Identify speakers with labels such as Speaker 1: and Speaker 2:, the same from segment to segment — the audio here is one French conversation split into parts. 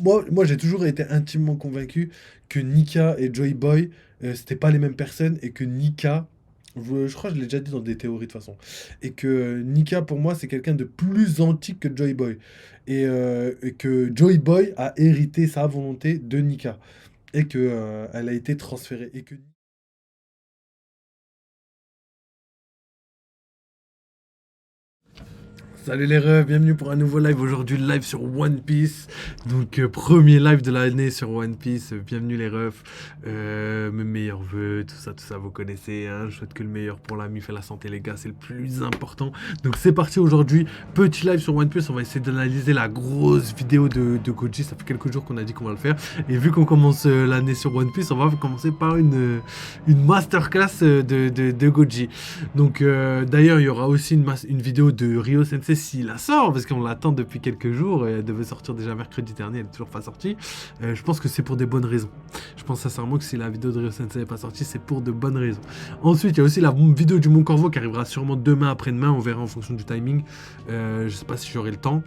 Speaker 1: moi j'ai toujours été intimement convaincu que Nika et Joy Boy, c'était pas les mêmes personnes et que Nika, je crois que je l'ai déjà dit dans des théories de toute façon, et que Nika pour moi c'est quelqu'un de plus antique que Joy Boy. Et que Joy Boy a hérité sa volonté de Nika. Et que elle a été transférée. Et que Salut les refs, bienvenue pour un nouveau live. Aujourd'hui, live sur One Piece. Donc, premier live de l'année sur One Piece. Bienvenue les refs. Mes meilleurs vœux, tout ça, vous connaissez. Hein. Je souhaite que le meilleur pour la mif et la santé, les gars, c'est le plus important. Donc, c'est parti aujourd'hui. Petit live sur One Piece. On va essayer d'analyser la grosse vidéo de Goji. Ça fait quelques jours qu'on a dit qu'on va le faire. Et vu qu'on commence l'année sur One Piece, on va commencer par une masterclass de Goji. Donc, d'ailleurs, il y aura aussi une vidéo de Ryo Sensei s'il la sort, parce qu'on l'attend depuis quelques jours, et elle devait sortir déjà mercredi dernier, elle n'est toujours pas sortie. Je pense que c'est pour des bonnes raisons. Je pense sincèrement que si la vidéo de Ryo Sensei n'est pas sortie, c'est pour de bonnes raisons. Ensuite, il y a aussi la vidéo du Mont Corvo qui arrivera sûrement demain, après-demain, on verra en fonction du timing. Je sais pas si j'aurai le temps.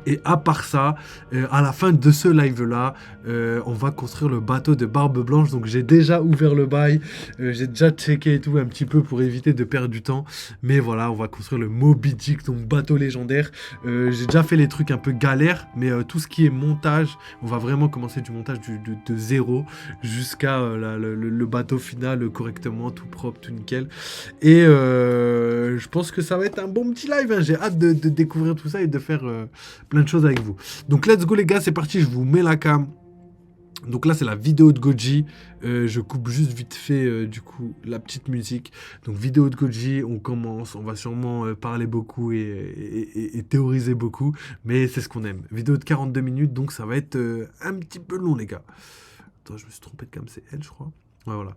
Speaker 1: Et à part ça, à la fin de ce live-là, on va construire le bateau de Barbe Blanche. Donc j'ai déjà ouvert le bail, j'ai déjà checké et tout un petit peu pour éviter de perdre du temps. Mais voilà, on va construire le Moby Dick, donc bateau légendaire. J'ai déjà fait les trucs un peu galères, mais tout ce qui est montage, on va vraiment commencer du montage de zéro jusqu'à le bateau final correctement, tout propre, tout nickel. Et je pense que ça va être un bon petit live. Hein. J'ai hâte de découvrir tout ça et de faire plein de choses avec vous. Donc let's go les gars, c'est parti, je vous mets la cam. Donc là c'est la vidéo de Goji, je coupe juste vite fait du coup la petite musique. Donc vidéo de Goji, on commence, on va sûrement parler beaucoup et théoriser beaucoup, mais c'est ce qu'on aime. Vidéo de 42 minutes, donc ça va être un petit peu long les gars. Attends, je me suis trompé de cam, c'est elle je crois. Ouais voilà,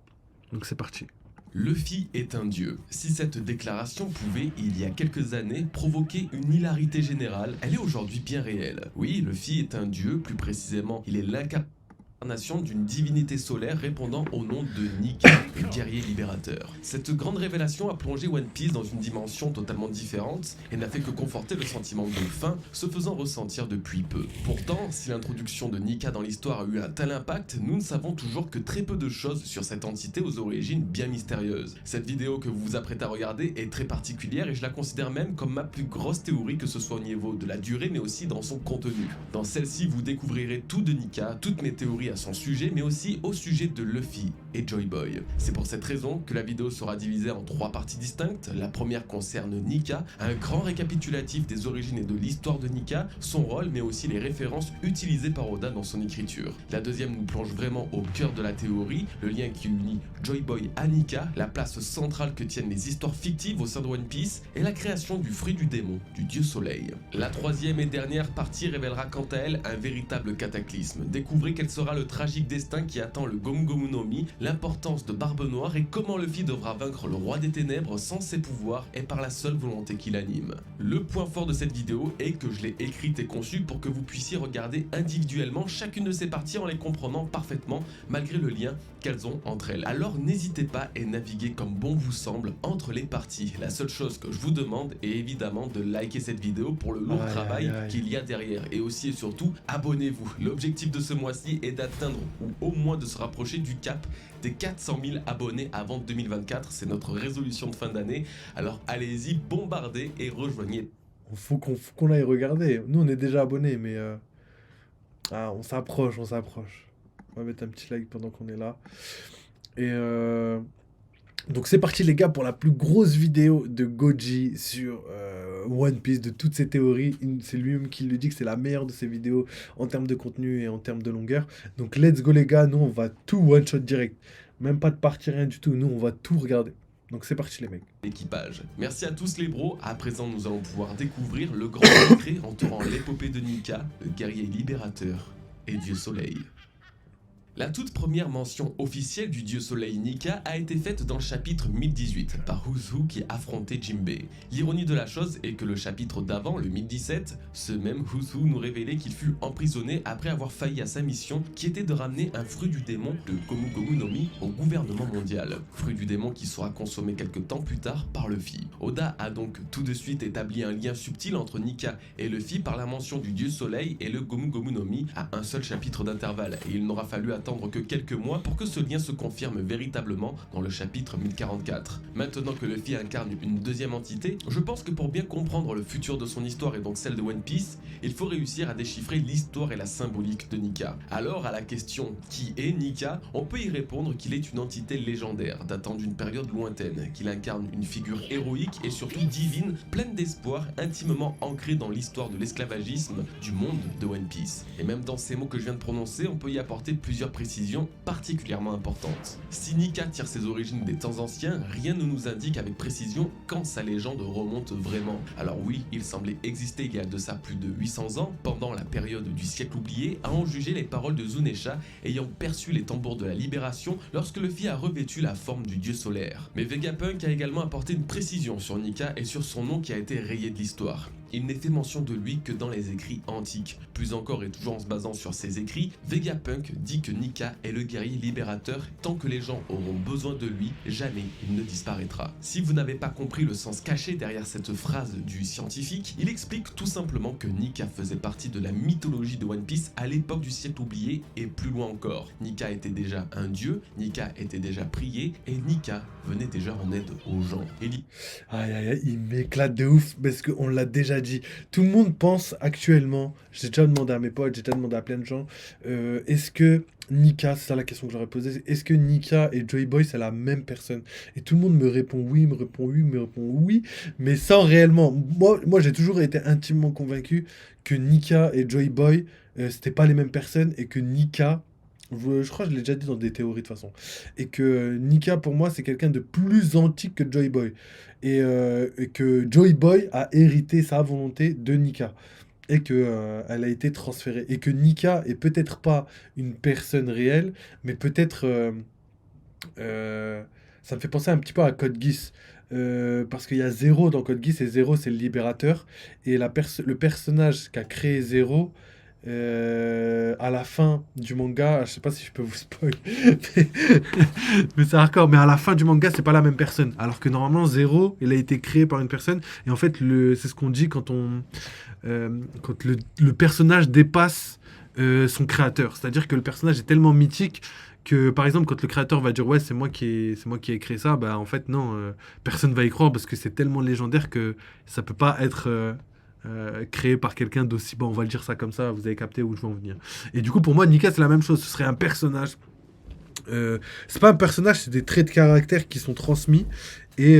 Speaker 1: donc c'est parti.
Speaker 2: Luffy est un dieu. Si cette déclaration pouvait, il y a quelques années, provoquer une hilarité générale, elle est aujourd'hui bien réelle. Oui, Luffy est un dieu, plus précisément, il est l'incarnation d'une divinité solaire répondant au nom de Nika, le guerrier libérateur. Cette grande révélation a plongé One Piece dans une dimension totalement différente et n'a fait que conforter le sentiment de faim se faisant ressentir depuis peu. Pourtant, si l'introduction de Nika dans l'histoire a eu un tel impact, nous ne savons toujours que très peu de choses sur cette entité aux origines bien mystérieuses. Cette vidéo que vous vous apprêtez à regarder est très particulière et je la considère même comme ma plus grosse théorie, que ce soit au niveau de la durée mais aussi dans son contenu. Dans celle-ci, vous découvrirez tout de Nika, toutes mes théories à son sujet, mais aussi au sujet de Luffy et Joy Boy. C'est pour cette raison que la vidéo sera divisée en 3 parties distinctes. La première concerne Nika, un grand récapitulatif des origines et de l'histoire de Nika, son rôle, mais aussi les références utilisées par Oda dans son écriture. La deuxième nous plonge vraiment au cœur de la théorie, le lien qui unit Joy Boy à Nika, la place centrale que tiennent les histoires fictives au sein de One Piece, et la création du fruit du démon, du dieu soleil. La troisième et dernière partie révélera quant à elle un véritable cataclysme. Découvrez quel sera le tragique destin qui attend le Gomu Gomu no Mi, l'importance de Barbe Noire et comment Luffy devra vaincre le roi des ténèbres sans ses pouvoirs et par la seule volonté qui l'anime. Le point fort de cette vidéo est que je l'ai écrite et conçue pour que vous puissiez regarder individuellement chacune de ces parties en les comprenant parfaitement malgré le lien qu'elles ont entre elles. Alors n'hésitez pas et naviguez comme bon vous semble entre les parties. La seule chose que je vous demande est évidemment de liker cette vidéo pour le lourd travail qu'il y a derrière, et aussi et surtout abonnez-vous. L'objectif de ce mois-ci est d'atteindre ou au moins de se rapprocher du cap des 400 000 abonnés avant 2024. C'est notre résolution de fin d'année, alors allez-y, bombardez et rejoignez.
Speaker 1: Faut qu'on aille regarder. Nous on est déjà abonnés, mais on s'approche, on s'approche. On va mettre un petit like pendant qu'on est là. Et donc c'est parti les gars pour la plus grosse vidéo de Goji sur One Piece, de toutes ses théories. C'est lui-même qui le dit que c'est la meilleure de ses vidéos en termes de contenu et en termes de longueur. Donc let's go les gars, nous on va tout one shot direct. Même pas de partie, rien du tout, nous on va tout regarder. Donc c'est parti les mecs.
Speaker 2: Équipage. Merci à tous les bros, à présent nous allons pouvoir découvrir le grand secret entourant l'épopée de Nika, le guerrier libérateur et dieu soleil. La toute première mention officielle du dieu soleil Nika a été faite dans le chapitre 1018 par Huzu qui affrontait Jinbei. L'ironie de la chose est que le chapitre d'avant, le 1017, ce même Huzu nous révélait qu'il fut emprisonné après avoir failli à sa mission qui était de ramener un fruit du démon, le Gomu Gomu no Mi, au gouvernement mondial. Fruit du démon qui sera consommé quelques temps plus tard par Luffy. Oda a donc tout de suite établi un lien subtil entre Nika et Luffy par la mention du dieu soleil et le Gomu Gomu no Mi à un seul chapitre d'intervalle et il n'aura fallu attendre que quelques mois pour que ce lien se confirme véritablement dans le chapitre 1044. Maintenant que Luffy incarne une deuxième entité, je pense que pour bien comprendre le futur de son histoire et donc celle de One Piece, il faut réussir à déchiffrer l'histoire et la symbolique de Nika. Alors à la question qui est Nika, on peut y répondre qu'il est une entité légendaire datant d'une période lointaine, qu'il incarne une figure héroïque et surtout divine, pleine d'espoir, intimement ancrée dans l'histoire de l'esclavagisme du monde de One Piece. Et même dans ces mots que je viens de prononcer, on peut y apporter plusieurs précisions particulièrement importantes. Si Nika tire ses origines des temps anciens, rien ne nous indique avec précision quand sa légende remonte vraiment. Alors oui, il semblait exister il y a de ça plus de 800 ans, pendant la période du siècle oublié, à en juger les paroles de Zunesha ayant perçu les tambours de la libération lorsque Luffy a revêtu la forme du dieu solaire. Mais Vegapunk a également apporté une précision sur Nika et sur son nom qui a été rayé de l'histoire. Il n'est fait mention de lui que dans les écrits antiques. Plus encore et toujours en se basant sur ses écrits, Vegapunk dit que Nika est le guerrier libérateur. Tant que les gens auront besoin de lui, jamais il ne disparaîtra. Si vous n'avez pas compris le sens caché derrière cette phrase du scientifique, il explique tout simplement que Nika faisait partie de la mythologie de One Piece à l'époque du siècle oublié et plus loin encore. Nika était déjà un dieu, Nika était déjà prié et Nika venait déjà en aide aux gens.
Speaker 1: Aïe aïe aïe, il m'éclate de ouf parce qu'on l'a déjà dit. Tout le monde pense actuellement, j'ai déjà demandé à mes potes, j'ai déjà demandé à plein de gens, est-ce que Nika, c'est ça la question que j'aurais posée, est-ce que Nika et Joy Boy c'est la même personne? Et tout le monde me répond oui, me répond oui, me répond oui, mais sans réellement. Moi j'ai toujours été intimement convaincu que Nika et Joy Boy c'était pas les mêmes personnes et que Nika. Je crois que je l'ai déjà dit dans des théories de toute façon. Et que Nika, pour moi, c'est quelqu'un de plus antique que Joy Boy. Et que Joy Boy a hérité sa volonté de Nika. Et que elle a été transférée. Et que Nika est peut-être pas une personne réelle, mais peut-être... ça me fait penser un petit peu à Code Geass. Parce qu'il y a Zero dans Code Geass, et Zero, c'est le libérateur. Et le personnage qu'a créé Zero... à la fin du manga, je sais pas si je peux vous spoil, mais c'est hardcore. Mais à la fin du manga, c'est pas la même personne. Alors que normalement, Zero, il a été créé par une personne. Et en fait, c'est ce qu'on dit quand quand le personnage dépasse son créateur. C'est-à-dire que le personnage est tellement mythique que, par exemple, quand le créateur va dire ouais, c'est moi qui ai créé ça, bah en fait non, personne va y croire parce que c'est tellement légendaire que ça peut pas être créé par quelqu'un d'aussi bon, on va le dire ça comme ça, vous avez capté où je veux en venir. Et du coup, pour moi, Nika, c'est la même chose. Ce serait un personnage. C'est pas un personnage, c'est des traits de caractère qui sont transmis. Et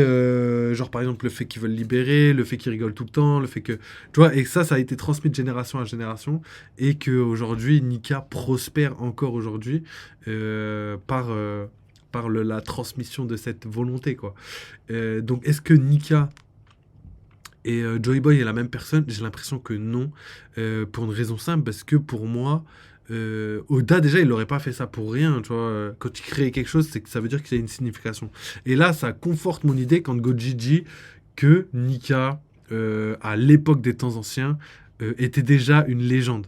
Speaker 1: genre, par exemple, le fait qu'ils veulent libérer, le fait qu'ils rigolent tout le temps, le fait que. Tu vois, et ça a été transmis de génération à génération. Et qu'aujourd'hui, Nika prospère encore aujourd'hui par la transmission de cette volonté, quoi. Donc, est-ce que Nika et Joy Boy est la même personne? J'ai l'impression que non, pour une raison simple, parce que pour moi, Oda déjà il l'aurait pas fait ça pour rien, tu vois. Quand il crée quelque chose, c'est que ça veut dire qu'il y a une signification. Et là, ça conforte mon idée quand Goji dit que Nika, à l'époque des temps anciens, était déjà une légende.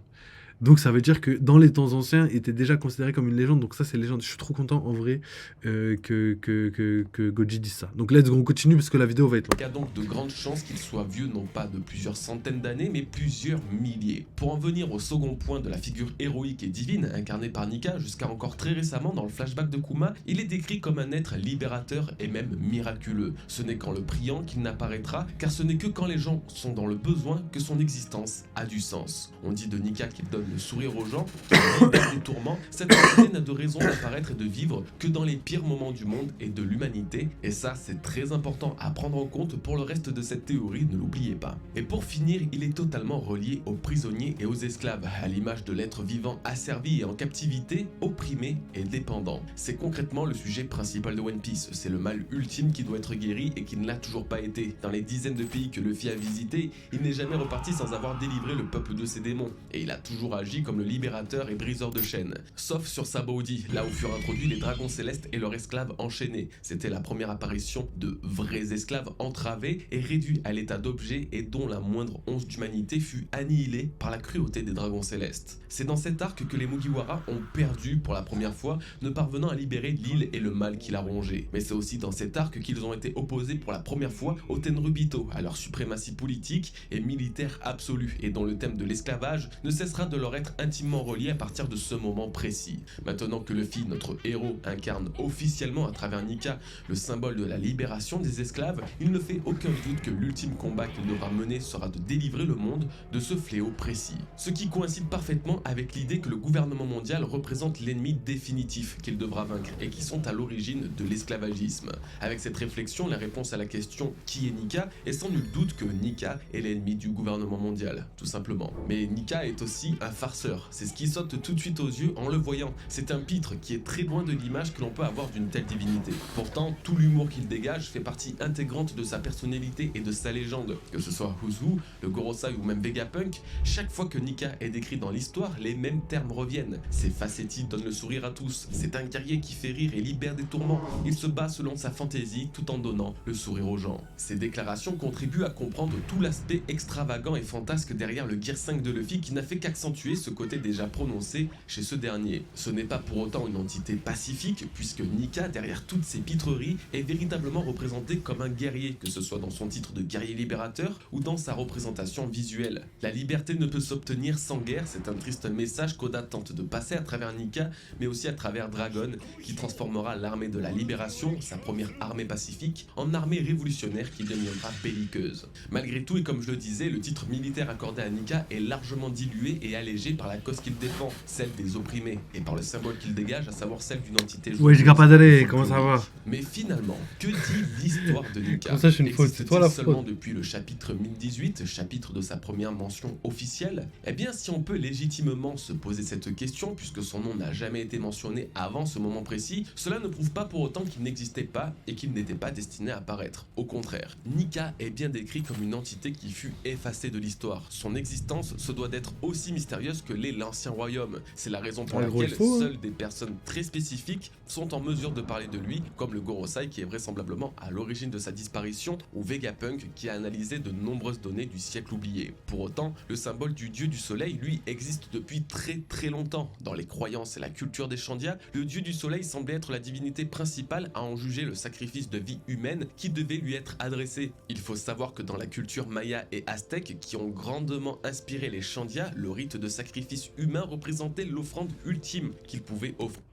Speaker 1: Donc ça veut dire que dans les temps anciens, il était déjà considéré comme une légende. Donc ça, c'est légende. Je suis trop content en vrai que Goji dise ça. Donc let's go, on continue parce que la vidéo va être longue.
Speaker 2: Il y a donc de grandes chances qu'il soit vieux non pas de plusieurs centaines d'années, mais plusieurs milliers. Pour en venir au second point de la figure héroïque et divine incarnée par Nika, jusqu'à encore très récemment dans le flashback de Kuma, il est décrit comme un être libérateur et même miraculeux. Ce n'est qu'en le priant qu'il n'apparaîtra, car ce n'est que quand les gens sont dans le besoin que son existence a du sens. On dit de Nika qu'il donne le sourire aux gens, qu'il libère des tourments. Cette entité n'a de raison d'apparaître et de vivre que dans les pires moments du monde et de l'humanité. Et ça, c'est très important à prendre en compte pour le reste de cette théorie, ne l'oubliez pas. Et pour finir, il est totalement relié aux prisonniers et aux esclaves, à l'image de l'être vivant asservi et en captivité, opprimé et dépendant. C'est concrètement le sujet principal de One Piece. C'est le mal ultime qui doit être guéri et qui ne l'a toujours pas été. Dans les dizaines de pays que Luffy a visités, il n'est jamais reparti sans avoir délivré le peuple de ses démons. Et il a toujours agi comme le libérateur et briseur de chaînes. Sauf sur Sabaody, là où furent introduits les dragons célestes et leurs esclaves enchaînés. C'était la première apparition de vrais esclaves entravés et réduits à l'état d'objets et dont la moindre once d'humanité fut annihilée par la cruauté des dragons célestes. C'est dans cet arc que les Mugiwara ont perdu pour la première fois, ne parvenant à libérer l'île et le mal qui l'a rongé. Mais c'est aussi dans cet arc qu'ils ont été opposés pour la première fois aux Tenryubito, à leur suprématie politique et militaire absolue, et dont le thème de l'esclavage ne cessera de leur être intimement relié à partir de ce moment précis. Maintenant que Luffy, notre héros, incarne officiellement à travers Nika le symbole de la libération des esclaves, il ne fait aucun doute que l'ultime combat qu'il devra mener sera de délivrer le monde de ce fléau précis. Ce qui coïncide parfaitement avec l'idée que le gouvernement mondial représente l'ennemi définitif qu'il devra vaincre et qui sont à l'origine de l'esclavagisme. Avec cette réflexion, la réponse à la question qui est Nika est sans nul doute que Nika est l'ennemi du gouvernement mondial, tout simplement. Mais Nika est aussi un farceur, c'est ce qui saute tout de suite aux yeux en le voyant. C'est un pitre qui est très loin de l'image que l'on peut avoir d'une telle divinité. Pourtant, tout l'humour qu'il dégage fait partie intégrante de sa personnalité et de sa légende. Que ce soit Who's Who, le Gorosei ou même Vegapunk, chaque fois que Nika est décrit dans l'histoire, les mêmes termes reviennent. Ses facéties donnent le sourire à tous, c'est un guerrier qui fait rire et libère des tourments. Il se bat selon sa fantaisie tout en donnant le sourire aux gens. Ces déclarations contribuent à comprendre tout l'aspect extravagant et fantasque derrière le Gear 5 de Luffy qui n'a fait qu'accentuer ce côté déjà prononcé chez ce dernier. Ce n'est pas pour autant une entité pacifique puisque Nika, derrière toutes ses pitreries, est véritablement représenté comme un guerrier, que ce soit dans son titre de guerrier libérateur ou dans sa représentation visuelle. La liberté ne peut s'obtenir sans guerre, c'est un triste message qu'Oda tente de passer à travers Nika, mais aussi à travers Dragon, qui transformera l'armée de la libération, sa première armée pacifique, en armée révolutionnaire qui deviendra belliqueuse. Malgré tout, et comme je le disais, le titre militaire accordé à Nika est largement dilué et allégé par la cause qu'il défend, celle des opprimés, et par le symbole qu'il dégage, à savoir celle d'une entité
Speaker 1: Ouais, j'ai pas d'aller, comment ça va?
Speaker 2: Mais finalement, que dit l'histoire de Nika?
Speaker 1: Comment ça, je suis une faute? C'est toi la
Speaker 2: seulement
Speaker 1: faute.
Speaker 2: depuis le chapitre 1018, chapitre de sa première mention officielle? Eh bien, si on peut légitimement se poser cette question, puisque son nom n'a jamais été mentionné avant ce moment précis, cela ne prouve pas pour autant qu'il n'existait pas et qu'il n'était pas destiné à apparaître. Au contraire, Nika est bien décrit comme une entité qui fut effacée de l'histoire. Son existence se doit d'être aussi mystérieuse que l'est l'Ancien Royaume. C'est la raison pour laquelle seules des personnes très spécifiques sont en mesure de parler de lui, comme le Gorosei qui est vraisemblablement à l'origine de sa disparition, ou Vegapunk qui a analysé de nombreuses données du siècle oublié. Pour autant, le symbole du dieu du soleil, lui, existe depuis très longtemps. Dans les croyances et la culture des Shandia, le dieu du soleil semblait être la divinité principale à en juger le sacrifice de vie humaine qui devait lui être adressé. Il faut savoir que dans la culture maya et aztèque, qui ont grandement inspiré les Shandia, le rite de sacrifice humain représentait l'offrande ultime qu'ils pouvaient offrir.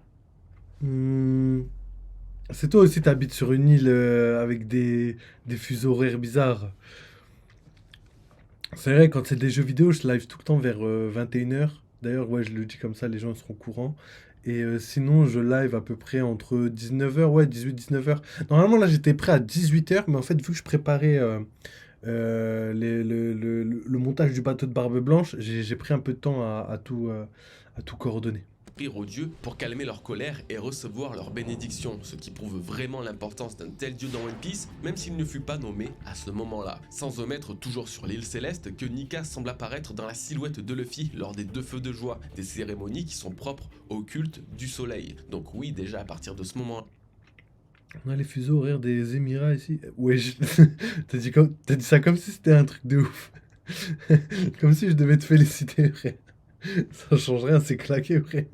Speaker 1: C'est toi aussi, t'habites sur une île avec des fuseaux horaires bizarres. C'est vrai, quand c'est des jeux vidéo, je live tout le temps vers 21h. D'ailleurs, ouais, je le dis comme ça, les gens seront courants. Et sinon, je live à peu près entre 19h, ouais, 18-19h. Normalement, là, j'étais prêt à 18h, mais en fait, vu que je préparais le montage du bateau de Barbe Blanche, j'ai pris un peu de temps à tout coordonner.
Speaker 2: Aux dieux pour calmer leur colère et recevoir leur bénédiction, ce qui prouve vraiment l'importance d'un tel dieu dans One Piece, même s'il ne fut pas nommé à ce moment-là. Sans omettre, toujours sur l'île céleste, que Nika semble apparaître dans la silhouette de Luffy lors des deux feux de joie, des cérémonies qui sont propres au culte du soleil. Donc oui, déjà à partir de ce moment.
Speaker 1: On a les fuseaux horaires des Émirats ici. Ouais, t'as dit ça comme si c'était un truc de ouf. Comme si je devais te féliciter, frère. Ça change rien, c'est claqué, frère.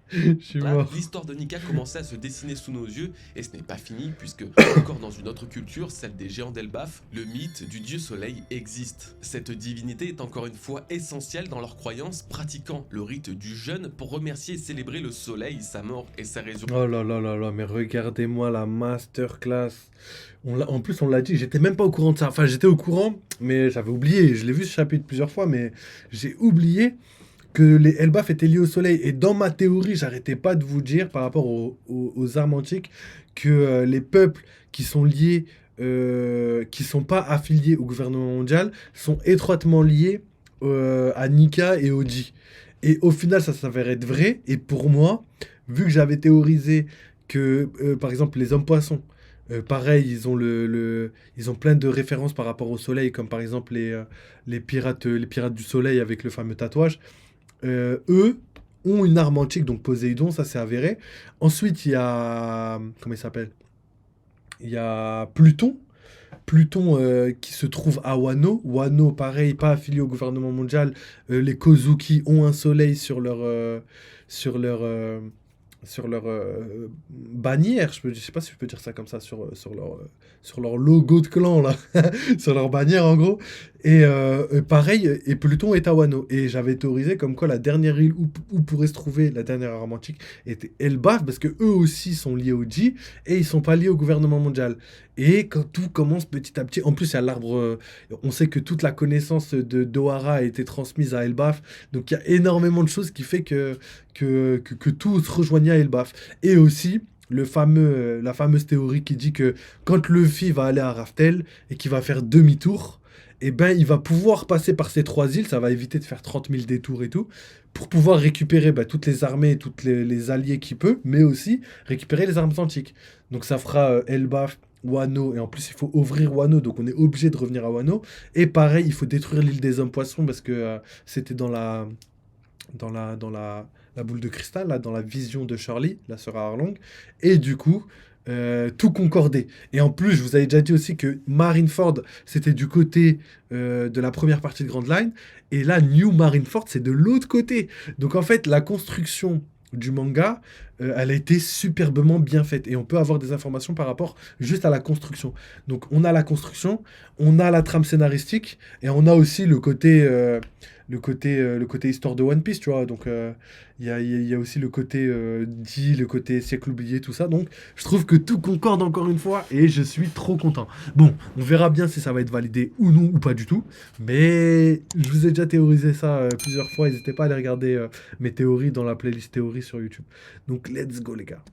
Speaker 1: Je suis mort.
Speaker 2: L'histoire de Nika commençait à se dessiner sous nos yeux, et ce n'est pas fini, puisque, encore dans une autre culture, celle des géants d'Elbaf, le mythe du dieu soleil existe. Cette divinité est encore une fois essentielle dans leurs croyances, pratiquant le rite du jeûne pour remercier et célébrer le soleil, sa mort et sa résurrection.
Speaker 1: Oh là là là là, mais regardez-moi la masterclass. En plus, on l'a dit, j'étais même pas au courant de ça. Enfin, j'étais au courant, mais j'avais oublié. Je l'ai vu ce chapitre plusieurs fois, mais j'ai oublié que les Elbaf étaient liés au soleil. Et dans ma théorie, j'arrêtais pas de vous dire, par rapport aux armes antiques, que les peuples qui sont liés, qui sont pas affiliés au gouvernement mondial, sont étroitement liés à Nika et Oji. Et au final, ça s'avère être vrai. Et pour moi, vu que j'avais théorisé que, par exemple, les hommes poissons, pareil, ils ont plein de références par rapport au soleil, comme par exemple les pirates du soleil avec le fameux tatouage. eux ont une arme antique, donc Poséidon, ça c'est avéré. Ensuite, il y a... Comment il s'appelle? Il y a Pluton. Pluton qui se trouve à Wano. Wano, pareil, pas affilié au gouvernement mondial. Les Kozuki ont un soleil sur leur, euh, sur leur bannière. Je sais pas si je peux dire ça comme ça, sur leur logo de clan, là. Sur leur bannière, en gros. Et pareil, et Pluton est à Wano. Et j'avais théorisé comme quoi la dernière île où pourrait se trouver la dernière arme antique était Elbaf, parce que eux aussi sont liés au G, et ils sont pas liés au gouvernement mondial. Et quand tout commence petit à petit, en plus il y a l'arbre, on sait que toute la connaissance de d'Ohara a été transmise à Elbaf, donc il y a énormément de choses qui fait que tout se rejoignait à Elbaf. Et aussi, la fameuse théorie qui dit que quand Luffy va aller à Raftel et qu'il va faire demi-tour, eh ben, il va pouvoir passer par ces trois îles, ça va éviter de faire 30 000 détours et tout, pour pouvoir récupérer toutes les armées et tous les alliés qu'il peut, mais aussi récupérer les armes antiques. Donc ça fera Elbaf, Wano, et en plus il faut ouvrir Wano, donc on est obligé de revenir à Wano. Et pareil, il faut détruire l'île des hommes poissons parce que c'était dans la boule de cristal, là, dans la vision de Shirley, la sœur à Arlong. Et du coup, tout concordait. Et en plus, je vous avais déjà dit aussi que Marineford, c'était du côté de la première partie de Grand Line. Et là, New Marineford, c'est de l'autre côté. Donc en fait, la construction du manga, elle a été superbement bien faite. Et on peut avoir des informations par rapport juste à la construction. Donc on a la construction, on a la trame scénaristique, et on a aussi le côté histoire de One Piece, tu vois. Donc il y a aussi le côté dit, le côté siècle oublié, tout ça. Donc je trouve que tout concorde encore une fois et je suis trop content. Bon, on verra bien si ça va être validé ou non ou pas du tout. Mais je vous ai déjà théorisé ça plusieurs fois. N'hésitez pas à aller regarder mes théories dans la playlist théorie sur YouTube. Donc let's go les gars.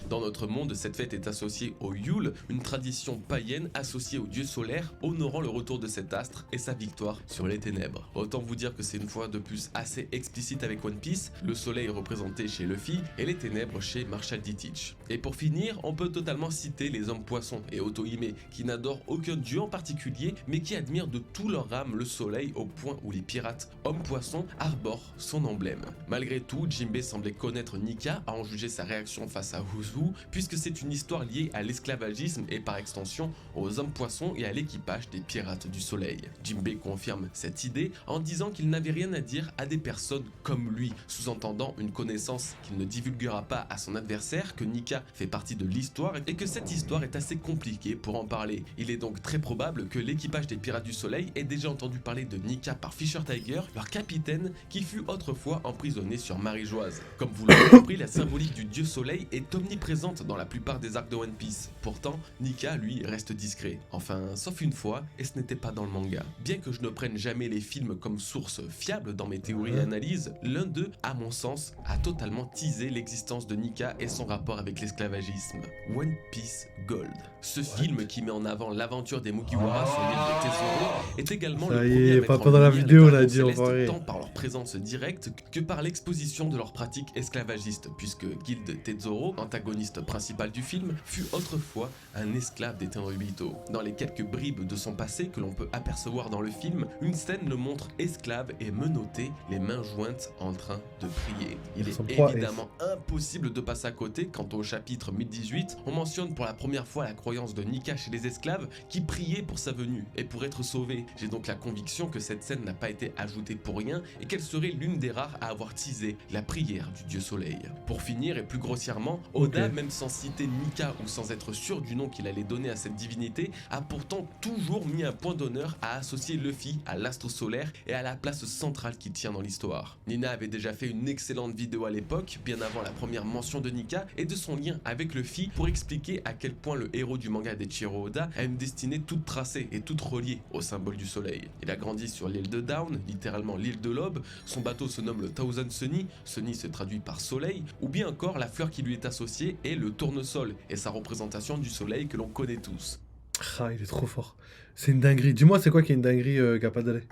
Speaker 2: Dans notre monde, cette fête est associée au Yule, une tradition païenne associée au dieu solaire, honorant le retour de cet astre et sa victoire sur les ténèbres. Autant vous dire que c'est une fois de plus assez explicite avec One Piece, le soleil est représenté chez Luffy et les ténèbres chez Marshall D. Teach. Et pour finir, on peut totalement citer les hommes poissons et Otohime, qui n'adorent aucun dieu en particulier, mais qui admirent de tout leur âme le soleil au point où les pirates hommes poissons arborent son emblème. Malgré tout, Jinbei semblait connaître Nika, à en juger sa réaction face à Uzu, puisque c'est une histoire liée à l'esclavagisme et par extension aux hommes poissons et à l'équipage des pirates du soleil. Jinbei confirme cette idée en disant qu'il n'avait rien à dire à des personnes comme lui, sous-entendant une connaissance qu'il ne divulguera pas à son adversaire, que Nika fait partie de l'histoire et que cette histoire est assez compliquée pour en parler. Il est donc très probable que l'équipage des Pirates du Soleil ait déjà entendu parler de Nika par Fisher Tiger, leur capitaine qui fut autrefois emprisonné sur Marie-Joise. Comme vous l'avez compris, la symbolique du dieu soleil est omniprésente dans la plupart des arcs de One Piece. Pourtant, Nika, lui, reste discret. Enfin, sauf une fois, et ce n'était pas dans le manga. Bien que je ne prenne jamais les films comme source fiable dans mes théories et analyses, l'un d'eux, à mon sens, a totalement teasé l'existence de Nika et son rapport avec l'esclavagisme. One Piece Gold. Ce film qui met en avant l'aventure des Mugiwara sur l'île de Tesoro est également
Speaker 1: Ça
Speaker 2: le
Speaker 1: y
Speaker 2: premier
Speaker 1: est,
Speaker 2: à mettre
Speaker 1: pas
Speaker 2: en
Speaker 1: pendant la
Speaker 2: lumière
Speaker 1: vidéo,
Speaker 2: les
Speaker 1: on a
Speaker 2: dragons
Speaker 1: dit,
Speaker 2: célestes
Speaker 1: enfoiré.
Speaker 2: tant par leur présence directe que par l'exposition de leurs pratiques esclavagistes, puisque Guild Tezoro, antagoniste principal du film, fut autrefois un esclave des Tenryubito. Dans les quelques bribes de son passé que l'on peut apercevoir dans le film, une scène le montre esclave et menotté, les mains jointes en train de prier. Il est évidemment impossible de passer à côté quand au chapitre 1018, on mentionne pour la première fois la croyance de Nika chez les esclaves qui priaient pour sa venue et pour être sauvés. J'ai donc la conviction que cette scène n'a pas été ajoutée pour rien et qu'elle serait l'une des rares à avoir teasé la prière du dieu soleil. Pour finir et plus grossièrement, Oda, même sans citer Nika ou sans être sûr du nom qu'il allait donner à cette divinité, a pourtant toujours mis un point d'honneur à associer Luffy à l'astre solaire et à la place centrale qu'il tient dans l'histoire. Nina avait déjà fait une excellente vidéo à l'époque, bien avant la première mention de Nika et de son lien avec Luffy, pour expliquer à quel point le héros du manga d'Eiichiro Oda a une destinée toute tracée et toute reliée au symbole du soleil. Il a grandi sur l'île de Down, littéralement l'île de l'aube, son bateau se nomme le Thousand Sunny, Sunny se traduit par soleil, ou bien encore la fleur qui lui est associée est le tournesol et sa représentation du soleil que l'on connaît tous.
Speaker 1: Ah, il est trop fort. C'est une dinguerie. Dis-moi, c'est quoi qui est une dinguerie, Gapadale?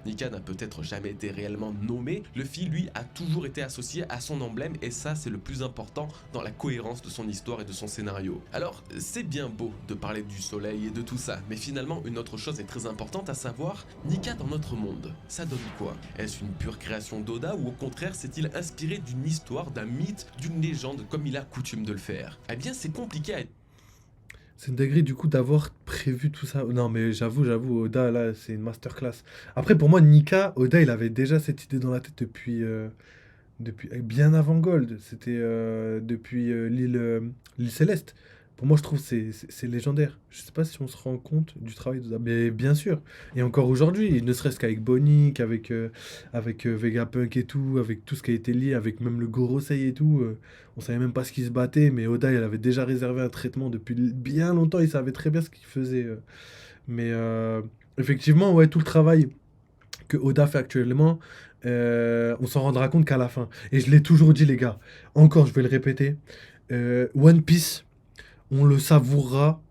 Speaker 2: Nika n'a peut-être jamais été réellement nommé, Luffy lui a toujours été associé à son emblème et ça c'est le plus important dans la cohérence de son histoire et de son scénario. Alors c'est bien beau de parler du soleil et de tout ça, mais finalement une autre chose est très importante à savoir, Nika dans notre monde, ça donne quoi? Est-ce une pure création d'Oda ou au contraire s'est-il inspiré d'une histoire, d'un mythe, d'une légende comme il a coutume de le faire? Eh bien c'est compliqué à...
Speaker 1: C'est une dinguerie du coup d'avoir prévu tout ça. Non mais j'avoue, Oda là c'est une masterclass. Après pour moi Nika, Oda il avait déjà cette idée dans la tête depuis bien avant Gold. C'était depuis l'île Céleste. Pour moi je trouve que c'est légendaire. Je sais pas si on se rend compte du travail d'Oda. Mais bien sûr. Et encore aujourd'hui, ne serait-ce qu'avec Bonnie, avec Vegapunk et tout, avec tout ce qui a été lié, avec même le Gorosei et tout. On savait même pas ce qui se battait, mais Oda il avait déjà réservé un traitement depuis bien longtemps. Il savait très bien ce qu'il faisait. Mais effectivement, ouais, tout le travail que Oda fait actuellement, on s'en rendra compte qu'à la fin. Et je l'ai toujours dit, les gars. Encore, je vais le répéter. One Piece, on le savourera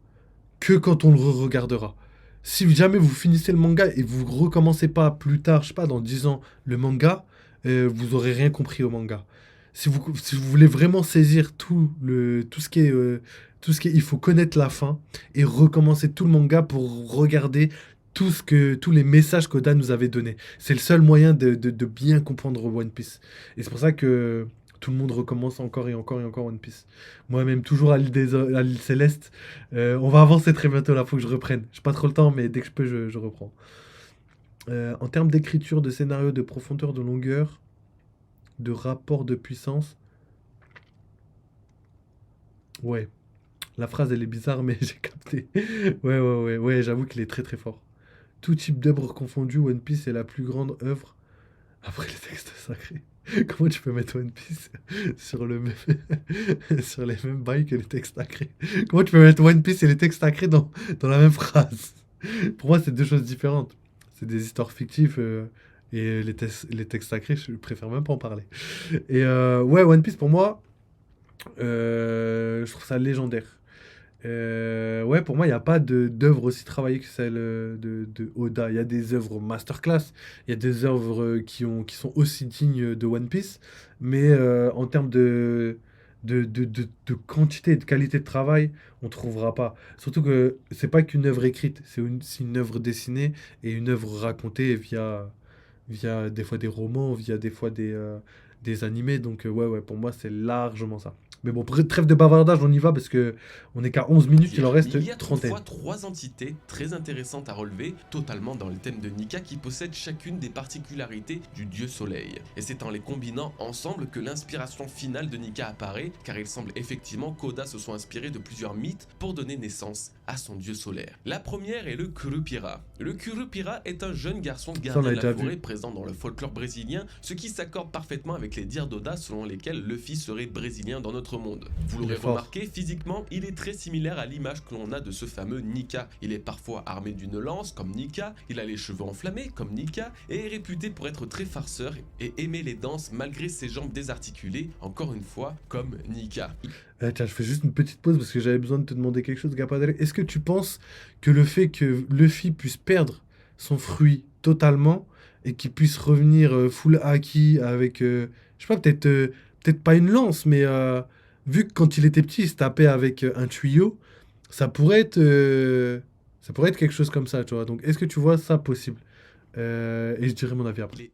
Speaker 1: que quand on le regardera. Si jamais vous finissez le manga et vous recommencez pas plus tard, je sais pas, dans 10 ans, le manga, vous aurez rien compris au manga. Si vous voulez vraiment saisir tout ce qui est, il faut connaître la fin et recommencer tout le manga pour regarder tous les messages qu'Oda nous avait donnés. C'est le seul moyen de bien comprendre One Piece. Et c'est pour ça que tout le monde recommence encore et encore et encore One Piece. Moi-même, toujours à l'île Céleste. On va avancer très bientôt là, faut que je reprenne. J'ai pas trop le temps, mais dès que je peux, je reprends. En termes d'écriture, de scénario, de profondeur, de longueur, de rapport de puissance, ouais. La phrase, elle est bizarre, mais j'ai capté. Ouais, j'avoue qu'il est très très fort. Tout type d'œuvre confondu, One Piece est la plus grande œuvre après les textes sacrés. Comment tu peux mettre One Piece sur le même sur les mêmes bails que les textes sacrés? Comment tu peux mettre One Piece et les textes sacrés dans la même phrase? Pour moi, c'est deux choses différentes. C'est des histoires fictives et les textes sacrés, je préfère même pas en parler. Et ouais, One Piece pour moi, je trouve ça légendaire. Ouais, pour moi, il n'y a pas d'œuvre aussi travaillée que celle de Oda. Il y a des œuvres masterclass, il y a des œuvres qui sont aussi dignes de One Piece, mais en termes de quantité et de qualité de travail, on trouvera pas. Surtout que c'est pas qu'une œuvre écrite, c'est une œuvre dessinée et une œuvre racontée via des fois des romans, via des fois des animés. Donc, ouais, pour moi, c'est largement ça. Mais bon, trêve de bavardage, on y va parce que on est qu'à 11 minutes, il en reste
Speaker 2: Il y a
Speaker 1: trentaine.
Speaker 2: toutefois trois entités très intéressantes à relever, totalement dans le thème de Nika, qui possèdent chacune des particularités du dieu soleil. Et c'est en les combinant ensemble que l'inspiration finale de Nika apparaît, car il semble effectivement qu'Oda se soit inspiré de plusieurs mythes pour donner naissance à son dieu solaire. La première est le Curupira. Le Curupira est un jeune garçon gardien de la forêt présent dans le folklore brésilien, ce qui s'accorde parfaitement avec les dires d'Oda selon lesquels Luffy serait brésilien dans notre monde. Vous l'aurez remarqué, physiquement, il est très similaire à l'image que l'on a de ce fameux Nika. Il est parfois armé d'une lance, comme Nika, il a les cheveux enflammés, comme Nika, et est réputé pour être très farceur et aimer les danses malgré ses jambes désarticulées, encore une fois, comme Nika.
Speaker 1: Tiens, je fais juste une petite pause parce que j'avais besoin de te demander quelque chose, Gapadel. Est-ce que tu penses que le fait que Luffy puisse perdre son fruit totalement et qu'il puisse revenir full haki avec, je sais pas, peut-être pas une lance, mais vu que quand il était petit, il se tapait avec un tuyau, ça pourrait être quelque chose comme ça, tu vois. Donc, est-ce que tu vois ça possible? Et je dirais mon avis après.